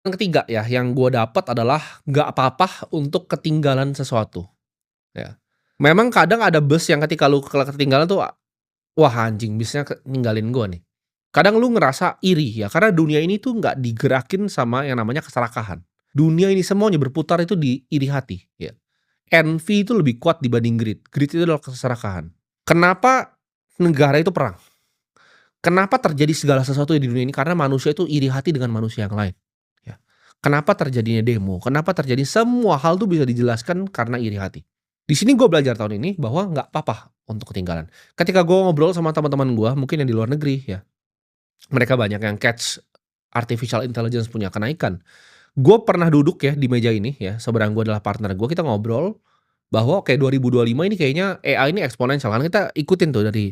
Yang ketiga ya, yang gue dapat adalah nggak apa-apa untuk ketinggalan sesuatu, ya. Memang kadang ada bus yang ketika lu ketinggalan tuh, wah anjing busnya ninggalin gue nih. Kadang lu ngerasa iri ya, karena dunia ini tuh nggak digerakin sama yang namanya keserakahan. Dunia ini semuanya berputar itu di iri hati, ya. Envy itu lebih kuat dibanding greed. Greed itu adalah keserakahan. Kenapa negara itu perang? Kenapa terjadi segala sesuatu di dunia ini? Karena manusia itu iri hati dengan manusia yang lain, ya. Kenapa terjadinya demo? Kenapa terjadi semua hal tuh bisa dijelaskan karena iri hati. Di sini gue belajar tahun ini bahwa nggak apa-apa untuk ketinggalan. Ketika gue ngobrol sama teman-teman gue, mungkin yang di luar negeri ya, mereka banyak yang catch artificial intelligence punya kenaikan. Gue pernah duduk ya di meja ini ya, seberang gue adalah partner gue, kita ngobrol bahwa kayak 2025 ini kayaknya AI ini eksponensial, karena kita ikutin tuh dari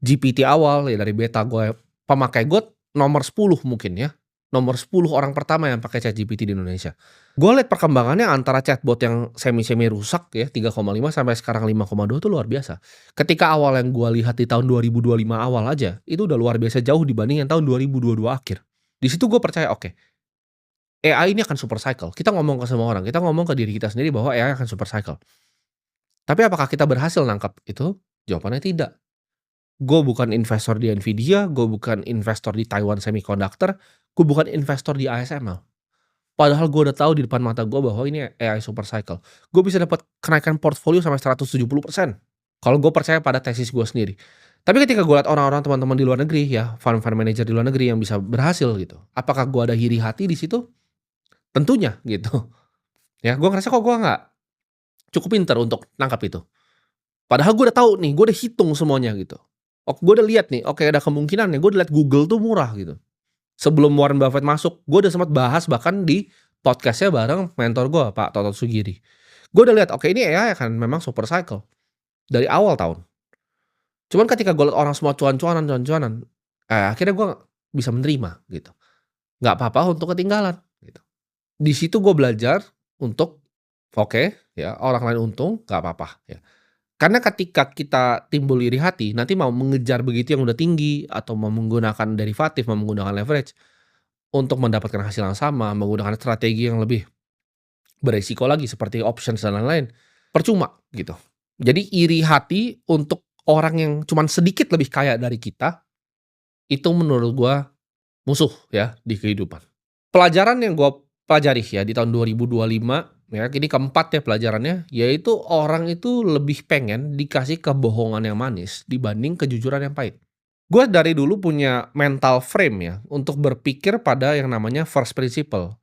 GPT awal, ya dari beta gue, pemakai gue nomor 10 mungkin ya, nomor 10 orang pertama yang pakai ChatGPT di Indonesia. Gue lihat perkembangannya antara chatbot yang semi-semi rusak ya 3,5 sampai sekarang 5,2 tuh luar biasa. Ketika awal yang gue lihat di tahun 2025 awal aja, itu udah luar biasa jauh dibanding yang tahun 2022 akhir. Di situ gue percaya, oke, AI ini akan super cycle. Kita ngomong ke semua orang, kita ngomong ke diri kita sendiri bahwa AI akan super cycle. Tapi apakah kita berhasil nangkap itu? Jawabannya tidak. Gue bukan investor di Nvidia, gue bukan investor di Taiwan Semiconductor, gue bukan investor di ASML. Padahal gue udah tahu di depan mata gue bahwa ini AI super cycle. Gue bisa dapat kenaikan portfolio sampai 170% kalau gue percaya pada tesis gue sendiri. Tapi ketika gue lihat orang-orang teman-teman di luar negeri ya, fund-fund manager di luar negeri yang bisa berhasil gitu, apakah gue ada iri hati di situ? Tentunya gitu. Ya, gue ngerasa kok gue nggak cukup pinter untuk nangkap itu. Padahal gue udah tahu nih, gue udah hitung semuanya gitu. Gue udah lihat nih, oke ada kemungkinan nih, gue udah lihat Google tuh murah gitu. Sebelum Warren Buffett masuk, gue udah sempat bahas bahkan di podcast-nya bareng mentor gue, Pak Toto Sugiri. Gue udah lihat, oke ini AI akan memang super cycle dari awal tahun. Cuman ketika gue lihat orang semua cuan-cuanan, akhirnya gue bisa menerima gitu. Nggak apa-apa untuk ketinggalan gitu. Di situ gue belajar untuk, oke ya orang lain untung nggak apa-apa ya. Karena ketika kita timbul iri hati, nanti mau mengejar begitu yang udah tinggi, atau mau menggunakan derivatif, mau menggunakan leverage, untuk mendapatkan hasil yang sama, menggunakan strategi yang lebih beresiko lagi seperti options dan lain-lain, percuma gitu. Jadi iri hati untuk orang yang cuman sedikit lebih kaya dari kita, itu menurut gua musuh ya di kehidupan. Pelajaran yang gua pelajari ya di tahun 2025 ya, ini keempat ya pelajarannya, yaitu orang itu lebih pengen dikasih kebohongan yang manis dibanding kejujuran yang pahit. Gue dari dulu punya mental frame ya untuk berpikir pada yang namanya first principle.